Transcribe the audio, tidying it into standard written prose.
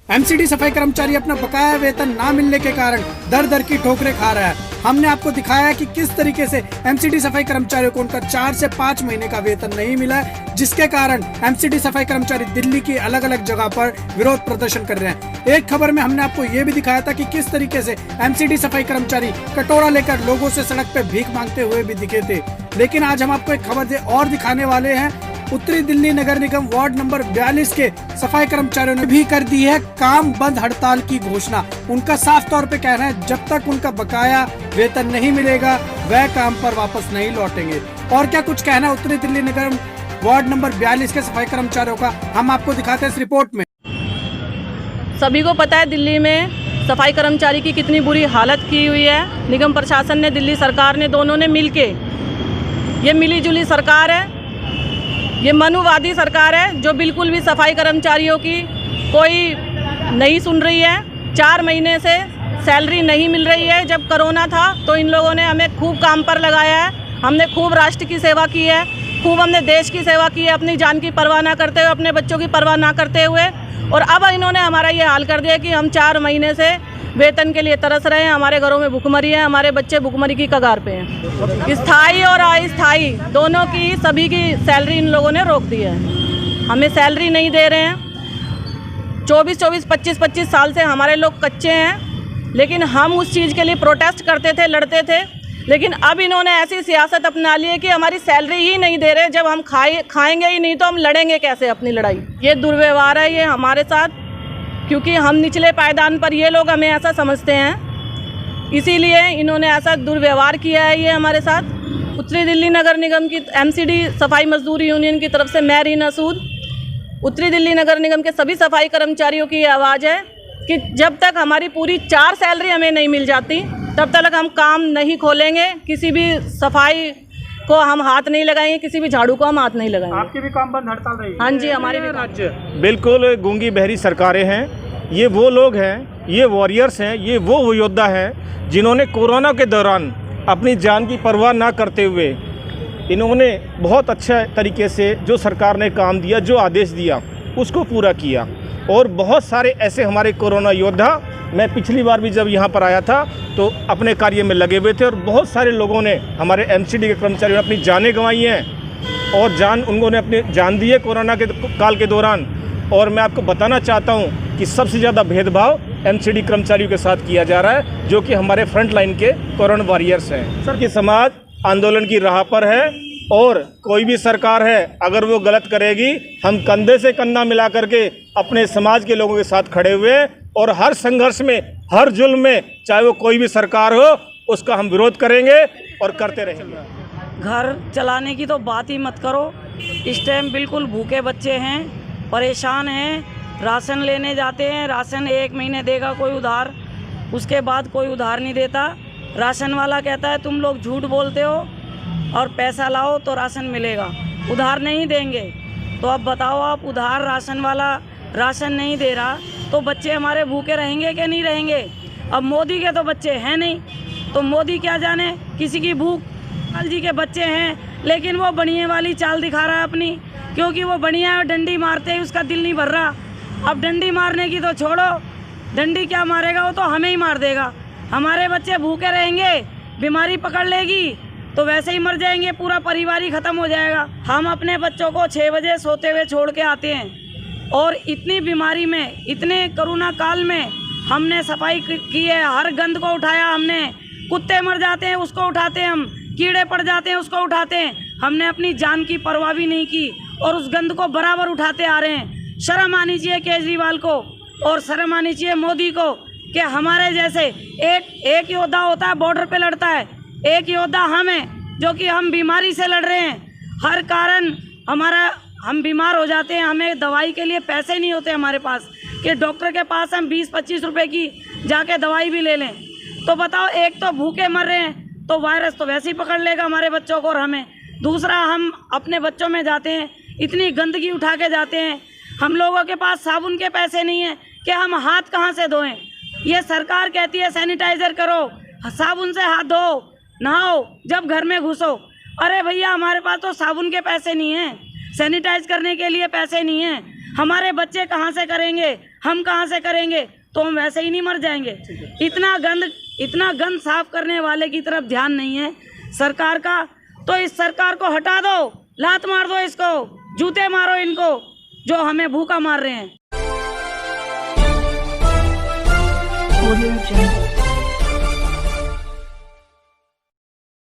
MCD सफाई कर्मचारी अपना बकाया वेतन ना मिलने के कारण दर दर की ठोकरें खा रहा है। हमने आपको दिखाया है कि किस तरीके से एमसीडी सफाई कर्मचारियों को उनका 4 से 5 महीने का वेतन नहीं मिला है, जिसके कारण एमसीडी सफाई कर्मचारी दिल्ली की अलग अलग जगह पर विरोध प्रदर्शन कर रहे हैं। एक खबर में हमने आपको ये भी दिखाया था कि किस तरीके से एमसीडी सफाई कर्मचारी कटोरा लेकर लोगों से सड़क पे भीख मांगते हुए भी दिखे थे। लेकिन आज हम आपको एक खबर और दिखाने वाले हैं। उत्तरी दिल्ली नगर निगम वार्ड नंबर 42 के सफाई कर्मचारियों ने भी कर दी है काम बंद हड़ताल की घोषणा। उनका साफ तौर पे कहना है जब तक उनका बकाया वेतन नहीं मिलेगा वह काम पर वापस नहीं लौटेंगे। और क्या कुछ कहना है उत्तरी दिल्ली नगर वार्ड नंबर 42 के सफाई कर्मचारियों का, हम आपको दिखाते हैं इस रिपोर्ट में। सभी को पता है दिल्ली में सफाई कर्मचारी की कितनी बुरी हालत की हुई है। निगम प्रशासन ने, दिल्ली सरकार ने, दोनों ने मिलके, ये मिली जुली सरकार है, ये मनुवादी सरकार है जो बिल्कुल भी सफाई कर्मचारियों की कोई नहीं सुन रही है। 4 महीने से सैलरी नहीं मिल रही है। जब कोरोना था तो इन लोगों ने हमें खूब काम पर लगाया है, हमने खूब राष्ट्र की सेवा की है, खूब हमने देश की सेवा की है, अपनी जान की परवाह ना करते हुए, अपने बच्चों की परवाह ना करते हुए। और अब इन्होंने हमारा ये हाल कर दिया कि हम 4 महीने से वेतन के लिए तरस रहे हैं। हमारे घरों में भुखमरी है, हमारे बच्चे भुखमरी की कगार पे हैं। स्थायी और अस्थायी दोनों की, सभी की सैलरी इन लोगों ने रोक दी है। हमें सैलरी नहीं दे रहे हैं। 24-24, 25-25 साल से हमारे लोग कच्चे हैं, लेकिन हम उस चीज़ के लिए प्रोटेस्ट करते थे, लड़ते थे। लेकिन अब इन्होंने ऐसी सियासत अपना ली है कि हमारी सैलरी ही नहीं दे रहे। जब हम खाएंगे ही नहीं तो हम लड़ेंगे कैसे अपनी लड़ाई। ये दुर्व्यवहार है ये हमारे साथ, क्योंकि हम निचले पायदान पर, ये लोग हमें ऐसा समझते हैं, इसीलिए इन्होंने ऐसा दुर्व्यवहार किया है ये हमारे साथ। उत्तरी दिल्ली नगर निगम की एमसीडी सफाई मजदूर यूनियन की तरफ से मैं रीना सूद, उत्तरी दिल्ली नगर निगम के सभी सफाई कर्मचारियों की आवाज़ है कि जब तक हमारी पूरी 4 सैलरी हमें नहीं मिल जाती तब तक हम काम नहीं खोलेंगे। किसी भी सफाई को हम हाथ नहीं लगाएंगे, किसी भी झाड़ू को हम हाथ नहीं लगाएंगे। आपकी भी काम बंद हड़ताल रही? हाँ जी, हमारी भी। राज्य बिल्कुल गूंगी बहरी सरकारें हैं। ये वो लोग हैं, ये वॉरियर्स हैं, ये वो योद्धा हैं जिन्होंने कोरोना के दौरान अपनी जान की परवाह ना करते हुए इन्होंने बहुत अच्छे तरीके से जो सरकार ने काम दिया, जो आदेश दिया, उसको पूरा किया। और बहुत सारे ऐसे हमारे कोरोना योद्धा, मैं पिछली बार भी जब यहाँ पर आया था तो अपने कार्य में लगे हुए थे, और बहुत सारे लोगों ने, हमारे एमसीडी के कर्मचारियों ने अपनी जानें गंवाई हैं और उन्होंने अपनी जान दी है कोरोना के काल के दौरान। और मैं आपको बताना चाहता हूँ कि सबसे ज़्यादा भेदभाव एमसीडी कर्मचारियों के साथ किया जा रहा है, जो कि हमारे फ्रंट लाइन के कोरोना वॉरियर्स हैं। सर, कि समाज आंदोलन की राह पर है और कोई भी सरकार है अगर वो गलत करेगी, हम कंधे से कंधा मिला करके अपने समाज के लोगों के साथ खड़े हुए, और हर संघर्ष में, हर जुल्म में, चाहे वो कोई भी सरकार हो, उसका हम विरोध करेंगे और करते रहेंगे। घर चलाने की तो बात ही मत करो। इस टाइम बिल्कुल भूखे बच्चे हैं, परेशान हैं। राशन लेने जाते हैं, राशन 1 महीने देगा कोई उधार, उसके बाद कोई उधार नहीं देता। राशन वाला कहता है तुम लोग झूठ बोलते हो और पैसा लाओ तो राशन मिलेगा, उधार नहीं देंगे। तो अब बताओ आप, उधार राशन वाला राशन नहीं दे रहा तो बच्चे हमारे भूखे रहेंगे कि नहीं रहेंगे? अब मोदी के तो बच्चे हैं नहीं, तो मोदी क्या जाने किसी की भूख। लाल जी के बच्चे हैं लेकिन वो बढ़िया वाली चाल दिखा रहा है अपनी, क्योंकि वो बढ़िया डंडी मारते ही उसका दिल नहीं भर रहा। अब डंडी मारने की तो छोड़ो, डंडी क्या मारेगा, वो तो हमें ही मार देगा। हमारे बच्चे भूखे रहेंगे, बीमारी पकड़ लेगी तो वैसे ही मर जाएंगे, पूरा परिवार ही ख़त्म हो जाएगा। हम अपने बच्चों को 6 बजे सोते हुए छोड़ के आते हैं, और इतनी बीमारी में, इतने कोरोना काल में हमने सफाई की है, हर गंद को उठाया हमने। कुत्ते मर जाते हैं उसको उठाते हैं हम, कीड़े पड़ जाते हैं उसको उठाते हैं। हमने अपनी जान की परवाह भी नहीं की और उस गंद को बराबर उठाते आ रहे हैं। शर्म आनी चाहिए केजरीवाल को और शर्म आनी चाहिए मोदी को कि हमारे जैसे एक योद्धा होता है, बॉर्डर पे लड़ता है, एक योद्धा हम हैं जो कि हम बीमारी से लड़ रहे हैं। हर कारण हम बीमार हो जाते हैं, हमें दवाई के लिए पैसे नहीं होते हमारे पास कि डॉक्टर के पास हम 20-25 रुपए की जाके दवाई भी ले लें। तो बताओ, एक तो भूखे मर रहे हैं तो वायरस तो वैसे ही पकड़ लेगा हमारे बच्चों को और हमें। दूसरा, हम अपने बच्चों में जाते हैं, इतनी गंदगी उठा के जाते हैं, हम लोगों के पास साबुन के पैसे नहीं हैं कि हम हाथ कहाँ से धोएं। ये सरकार कहती है सैनिटाइज़र करो, साबुन से हाथ धो, नहाओ जब घर में घुसो। अरे भैया, हमारे पास तो साबुन के पैसे नहीं हैं, सैनिटाइज करने के लिए पैसे नहीं हैं। हमारे बच्चे कहाँ से करेंगे, हम कहाँ से करेंगे, तो हम वैसे ही नहीं मर जाएंगे। इतना गंद साफ करने वाले की तरफ ध्यान नहीं है सरकार का, तो इस सरकार को हटा दो, लात मार दो इसको, जूते मारो इनको जो हमें भूखा मार रहे हैं। Audio Jungle.